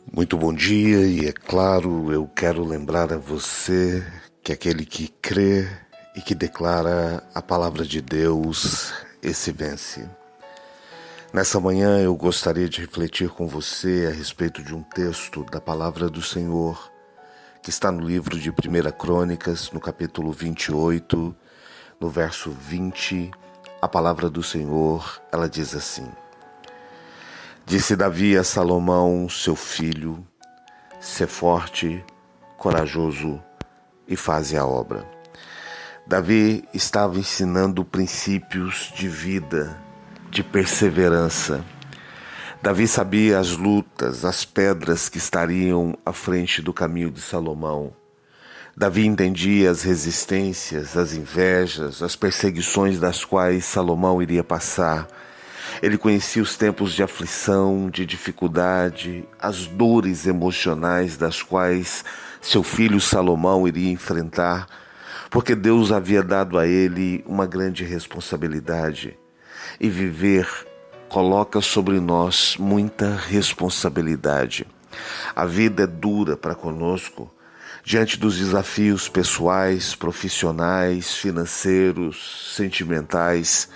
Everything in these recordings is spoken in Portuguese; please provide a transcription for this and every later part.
Muito bom dia e é claro, eu quero lembrar a você que aquele que crê e que declara a palavra de Deus, esse vence. Nessa manhã eu gostaria de refletir com você a respeito de um texto da palavra do Senhor que está no livro de 1 Crônicas, no capítulo 28, no verso 20, a palavra do Senhor, ela diz assim: Disse Davi a Salomão, seu filho, sê forte, corajoso e faze a obra. Davi estava ensinando princípios de vida, de perseverança. Davi sabia as lutas, as pedras que estariam à frente do caminho de Salomão. Davi entendia as resistências, as invejas, as perseguições das quais Salomão iria passar. Ele conhecia os tempos de aflição, de dificuldade, as dores emocionais das quais seu filho Salomão iria enfrentar, porque Deus havia dado a ele uma grande responsabilidade. E viver coloca sobre nós muita responsabilidade. A vida é dura para conosco. Diante dos desafios pessoais, profissionais, financeiros, sentimentais,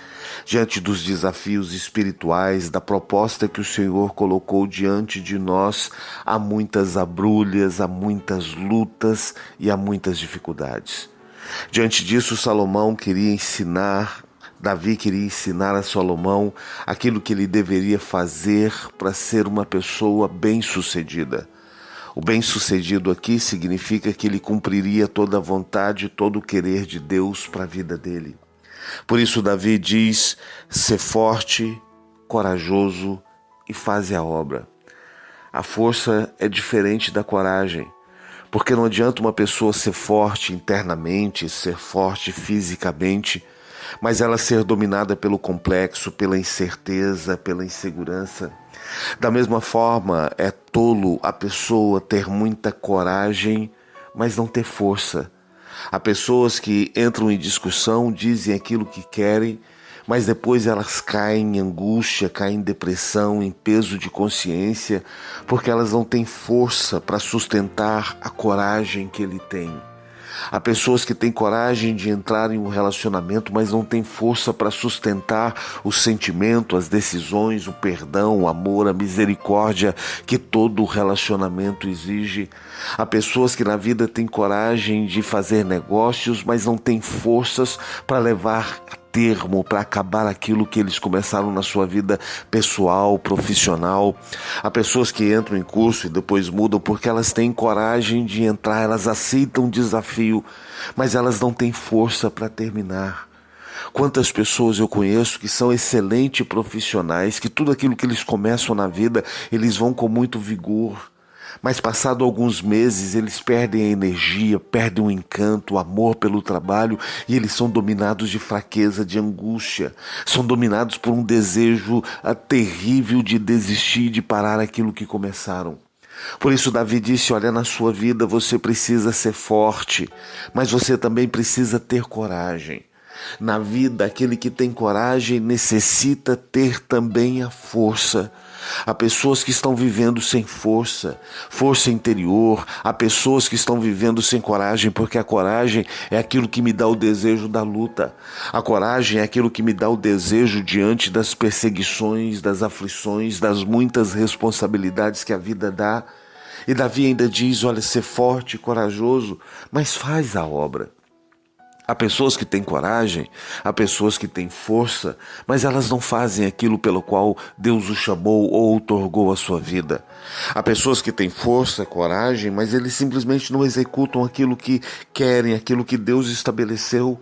diante dos desafios espirituais, da proposta que o Senhor colocou diante de nós, há muitas agrulhas, há muitas lutas e há muitas dificuldades. Diante disso, Davi queria ensinar a Salomão aquilo que ele deveria fazer para ser uma pessoa bem-sucedida. O bem-sucedido aqui significa que ele cumpriria toda a vontade, todo o querer de Deus para a vida dele. Por isso Davi diz: sê forte, corajoso e faze a obra. A força é diferente da coragem, porque não adianta uma pessoa ser forte internamente, ser forte fisicamente, mas ela ser dominada pelo complexo, pela incerteza, pela insegurança. Da mesma forma, é tolo a pessoa ter muita coragem, mas não ter força. Há pessoas que entram em discussão, dizem aquilo que querem, mas depois elas caem em angústia, caem em depressão, em peso de consciência, porque elas não têm força para sustentar a coragem que ele tem. Há pessoas que têm coragem de entrar em um relacionamento, mas não têm força para sustentar o sentimento, as decisões, o perdão, o amor, a misericórdia que todo relacionamento exige. Há pessoas que na vida têm coragem de fazer negócios, mas não têm forças para levar a termo, para acabar aquilo que eles começaram na sua vida pessoal, profissional. Há pessoas que entram em curso e depois mudam porque elas têm coragem de entrar, elas aceitam o desafio, mas elas não têm força para terminar. Quantas pessoas eu conheço que são excelentes profissionais, que tudo aquilo que eles começam na vida, eles vão com muito vigor. Mas passado alguns meses eles perdem a energia, perdem o encanto, o amor pelo trabalho e eles são dominados de fraqueza, de angústia. São dominados por um desejo terrível de desistir, de parar aquilo que começaram. Por isso Davi disse: olha, na sua vida você precisa ser forte, mas você também precisa ter coragem. Na vida, aquele que tem coragem necessita ter também a força. Há pessoas que estão vivendo sem força, força interior. Há pessoas que estão vivendo sem coragem, porque a coragem é aquilo que me dá o desejo da luta. A coragem é aquilo que me dá o desejo diante das perseguições, das aflições, das muitas responsabilidades que a vida dá. E Davi ainda diz: olha, ser forte, corajoso, mas faz a obra. Há pessoas que têm coragem, há pessoas que têm força, mas elas não fazem aquilo pelo qual Deus o chamou ou outorgou a sua vida. Há pessoas que têm força, coragem, mas eles simplesmente não executam aquilo que querem, aquilo que Deus estabeleceu.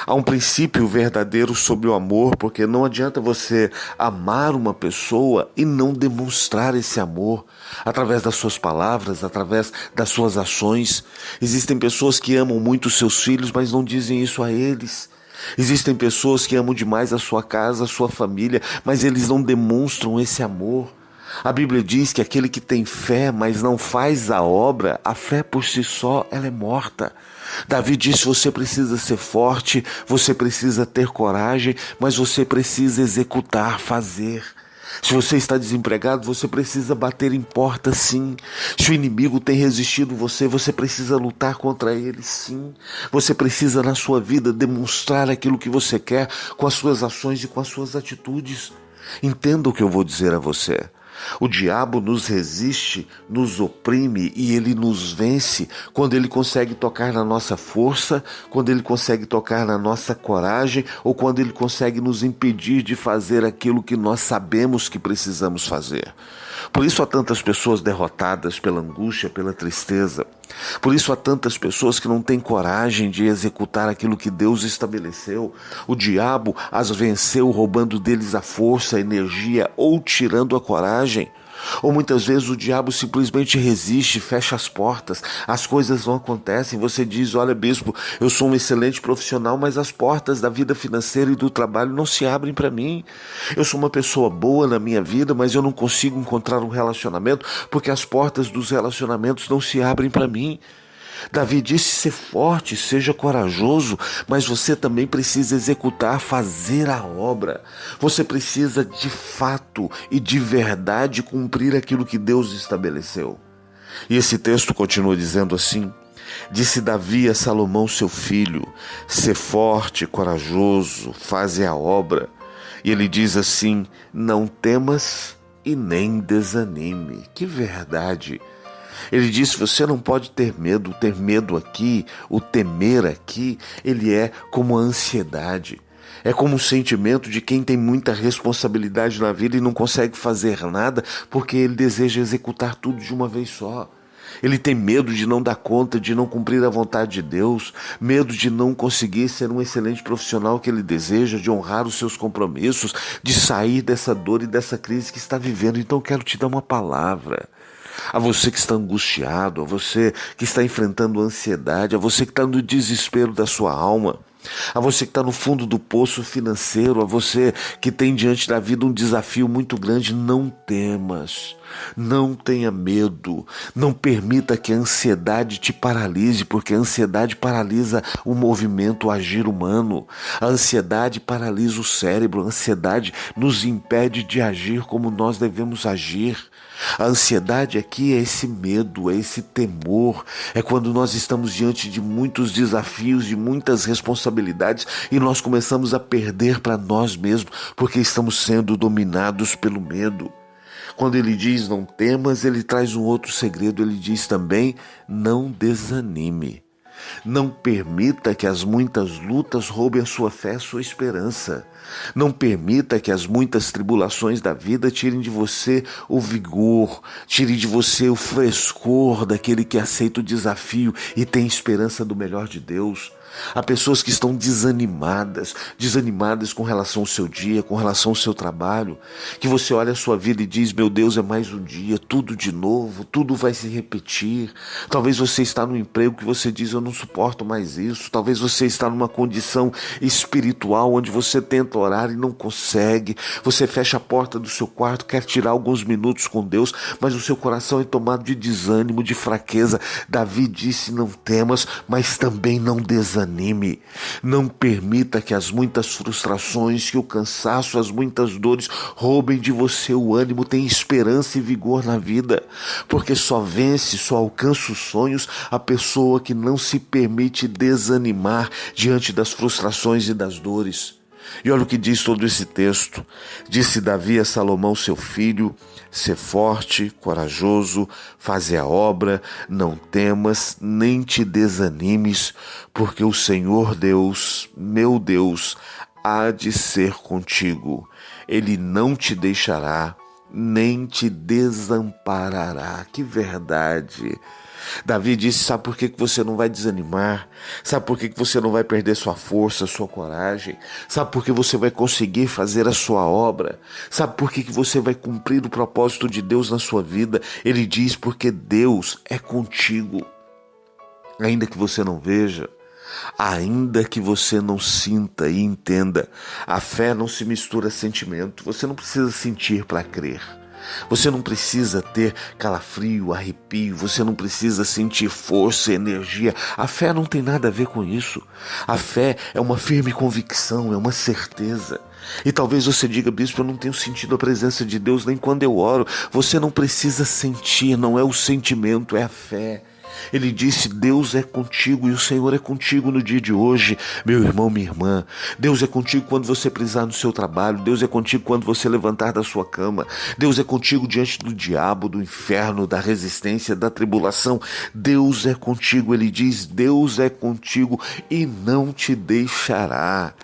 Há um princípio verdadeiro sobre o amor, porque não adianta você amar uma pessoa e não demonstrar esse amor através das suas palavras, através das suas ações. Existem pessoas que amam muito seus filhos, mas não dizem isso a eles. Existem pessoas que amam demais a sua casa, a sua família, mas eles não demonstram esse amor. A Bíblia diz que aquele que tem fé, mas não faz a obra, a fé por si só, ela é morta. Davi disse: você precisa ser forte, você precisa ter coragem, mas você precisa executar, fazer. Se você está desempregado, você precisa bater em porta, sim. Se o inimigo tem resistido você, você precisa lutar contra ele, sim. Você precisa na sua vida demonstrar aquilo que você quer com as suas ações e com as suas atitudes. Entenda o que eu vou dizer a você. O diabo nos resiste, nos oprime e ele nos vence quando ele consegue tocar na nossa força, quando ele consegue tocar na nossa coragem ou quando ele consegue nos impedir de fazer aquilo que nós sabemos que precisamos fazer. Por isso há tantas pessoas derrotadas pela angústia, pela tristeza. Por isso há tantas pessoas que não têm coragem de executar aquilo que Deus estabeleceu. O diabo as venceu roubando deles a força, a energia ou tirando a coragem. Ou muitas vezes o diabo simplesmente resiste, fecha as portas, as coisas não acontecem. Você diz, olha bispo, eu sou um excelente profissional, mas as portas da vida financeira e do trabalho não se abrem para mim. Eu sou uma pessoa boa na minha vida, mas eu não consigo encontrar um relacionamento porque as portas dos relacionamentos não se abrem para mim. Davi disse, ser forte, seja corajoso, mas você também precisa executar, fazer a obra. Você precisa de fato e de verdade cumprir aquilo que Deus estabeleceu. E esse texto continua dizendo assim, disse Davi a Salomão seu filho, ser forte, corajoso, faze a obra. E ele diz assim, não temas e nem desanime. Que verdade! Ele disse, você não pode ter medo. O ter medo aqui, o temer aqui, ele é como a ansiedade. É como um sentimento de quem tem muita responsabilidade na vida e não consegue fazer nada porque ele deseja executar tudo de uma vez só. Ele tem medo de não dar conta, de não cumprir a vontade de Deus, medo de não conseguir ser um excelente profissional que ele deseja, de honrar os seus compromissos, de sair dessa dor e dessa crise que está vivendo. Então eu quero te dar uma palavra. A você que está angustiado, a você que está enfrentando ansiedade, a você que está no desespero da sua alma, a você que está no fundo do poço financeiro, a você que tem diante da vida um desafio muito grande, não temas, não tenha medo, não permita que a ansiedade te paralise, porque a ansiedade paralisa o movimento, o agir humano, a ansiedade paralisa o cérebro, a ansiedade nos impede de agir como nós devemos agir. A ansiedade aqui é esse medo, é esse temor, é quando nós estamos diante de muitos desafios, de muitas responsabilidades e nós começamos a perder para nós mesmos, porque estamos sendo dominados pelo medo. Quando ele diz não temas, ele traz um outro segredo, ele diz também não desanime. Não permita que as muitas lutas roubem a sua fé, a sua esperança. Não permita que as muitas tribulações da vida tirem de você o vigor, tirem de você o frescor daquele que aceita o desafio e tem esperança do melhor de Deus. Há pessoas que estão desanimadas com relação ao seu dia, com relação ao seu trabalho, que você olha a sua vida e diz, meu Deus, é mais um dia, tudo de novo, tudo vai se repetir. Talvez você está num emprego que você diz, eu não suporto mais isso. Talvez você está numa condição espiritual onde você tenta orar e não consegue. Você fecha a porta do seu quarto, quer tirar alguns minutos com Deus, mas o seu coração é tomado de desânimo, de fraqueza. Davi disse, não temas, mas também não desanime. Não permita que as muitas frustrações, que o cansaço, as muitas dores roubem de você o ânimo. Tenha esperança e vigor na vida, porque só vence, só alcança os sonhos a pessoa que não se permite desanimar diante das frustrações e das dores. E olha o que diz todo esse texto. Disse Davi a Salomão seu filho, ser forte, corajoso, faze a obra, não temas, nem te desanimes, porque o Senhor Deus, meu Deus, há de ser contigo. Ele não te deixará, nem te desamparará. Que verdade! Davi disse, sabe por que você não vai desanimar? Sabe por que você não vai perder sua força, sua coragem? Sabe por que você vai conseguir fazer a sua obra? Sabe por que você vai cumprir o propósito de Deus na sua vida? Ele diz, porque Deus é contigo. Ainda que você não veja, ainda que você não sinta e entenda, a fé não se mistura a sentimento. Você não precisa sentir para crer. Você não precisa ter calafrio, arrepio, você não precisa sentir força, energia. A fé não tem nada a ver com isso. A fé é uma firme convicção, é uma certeza. E talvez você diga: bispo, eu não tenho sentido a presença de Deus nem quando eu oro. Você não precisa sentir, não é o sentimento, é a fé. Ele disse: Deus é contigo e o Senhor é contigo no dia de hoje, meu irmão, minha irmã. Deus é contigo quando você precisar no seu trabalho. Deus é contigo quando você levantar da sua cama. Deus é contigo diante do diabo, do inferno, da resistência, da tribulação. Deus é contigo. Ele diz: Deus é contigo e não te deixará.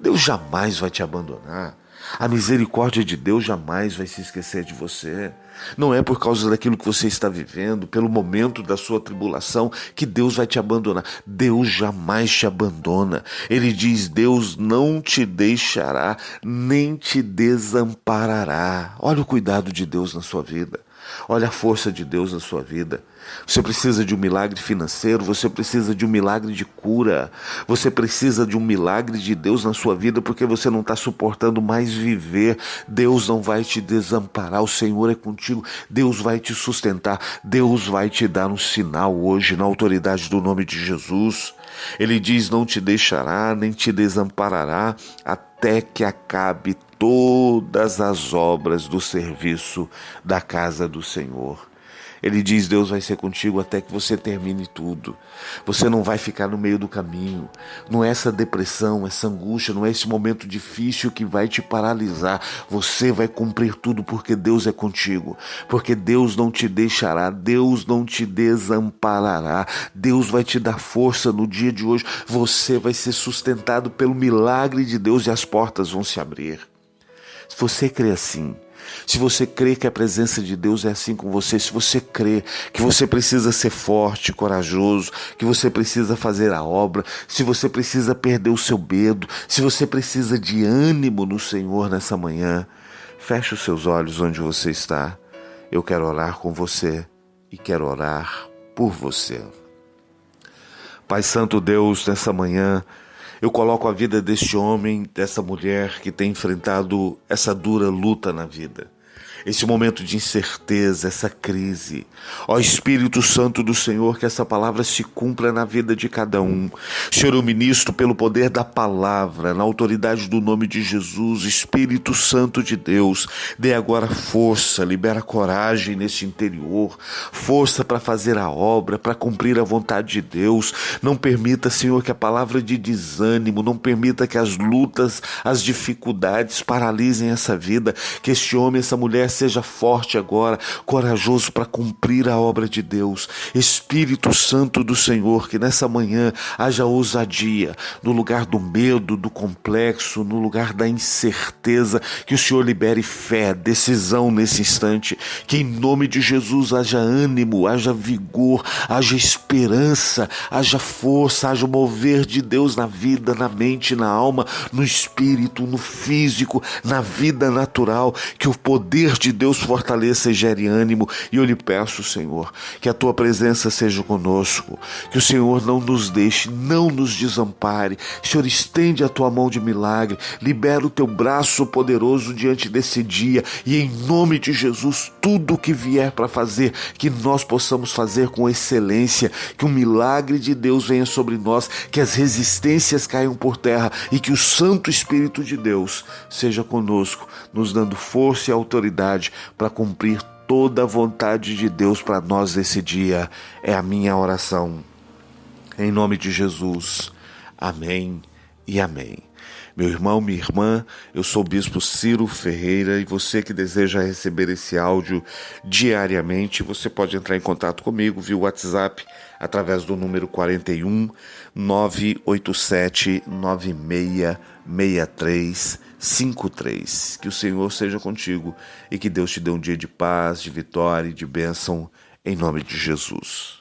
Deus jamais vai te abandonar. A misericórdia de Deus jamais vai se esquecer de você. Não é por causa daquilo que você está vivendo, pelo momento da sua tribulação, que Deus vai te abandonar. Deus jamais te abandona. Ele diz: Deus não te deixará, nem te desamparará. Olha o cuidado de Deus na sua vida. Olha a força de Deus na sua vida. Você precisa de um milagre financeiro, você precisa de um milagre de cura, você precisa de um milagre de Deus na sua vida porque você não está suportando mais viver. Deus não vai te desamparar, o Senhor é contigo, Deus vai te sustentar, Deus vai te dar um sinal hoje na autoridade do nome de Jesus. Ele diz: não te deixará, nem te desamparará, até que acabe todas as obras do serviço da casa do Senhor. Ele diz: Deus vai ser contigo até que você termine tudo. Você não vai ficar no meio do caminho. Não é essa depressão, essa angústia, não é esse momento difícil que vai te paralisar. Você vai cumprir tudo porque Deus é contigo. Porque Deus não te deixará, Deus não te desamparará. Deus vai te dar força no dia de hoje. Você vai ser sustentado pelo milagre de Deus e as portas vão se abrir. Se você crê assim, se você crê que a presença de Deus é assim com você, se você crê que você precisa ser forte, corajoso, que você precisa fazer a obra, se você precisa perder o seu medo, se você precisa de ânimo no Senhor nessa manhã, feche os seus olhos onde você está. Eu quero orar com você e quero orar por você. Pai Santo Deus, nessa manhã, eu coloco a vida deste homem, dessa mulher que tem enfrentado essa dura luta na vida. Esse momento de incerteza, essa crise. Ó Espírito Santo do Senhor, que essa palavra se cumpra na vida de cada um. Senhor, eu ministro pelo poder da palavra, na autoridade do nome de Jesus. Espírito Santo de Deus, dê agora força, libera coragem nesse interior, força para fazer a obra, para cumprir a vontade de Deus. Não permita, Senhor, que a palavra de desânimo, não permita que as lutas, as dificuldades paralisem essa vida, que este homem, essa mulher seja forte agora, corajoso para cumprir a obra de Deus. Espírito Santo do Senhor, que nessa manhã haja ousadia no lugar do medo, do complexo, no lugar da incerteza, que o Senhor libere fé, decisão nesse instante, que em nome de Jesus haja ânimo, haja vigor, haja esperança, haja força, haja o mover de Deus na vida, na mente, na alma, no espírito, no físico, na vida natural, que o poder de Deus fortaleça e gere ânimo. E eu lhe peço, Senhor, que a tua presença seja conosco, que o Senhor não nos deixe, não nos desampare. Senhor, estende a tua mão de milagre, libera o teu braço poderoso diante desse dia, e em nome de Jesus, tudo o que vier para fazer, que nós possamos fazer com excelência, que o milagre de Deus venha sobre nós, que as resistências caiam por terra e que o Santo Espírito de Deus seja conosco, nos dando força e autoridade para cumprir toda a vontade de Deus para nós nesse dia. É a minha oração. Em nome de Jesus. Amém e amém. Meu irmão, minha irmã, eu sou o Bispo Ciro Ferreira e você que deseja receber esse áudio diariamente, você pode entrar em contato comigo via WhatsApp através do número 41 987 9663 53. Que o Senhor seja contigo e que Deus te dê um dia de paz, de vitória e de bênção em nome de Jesus.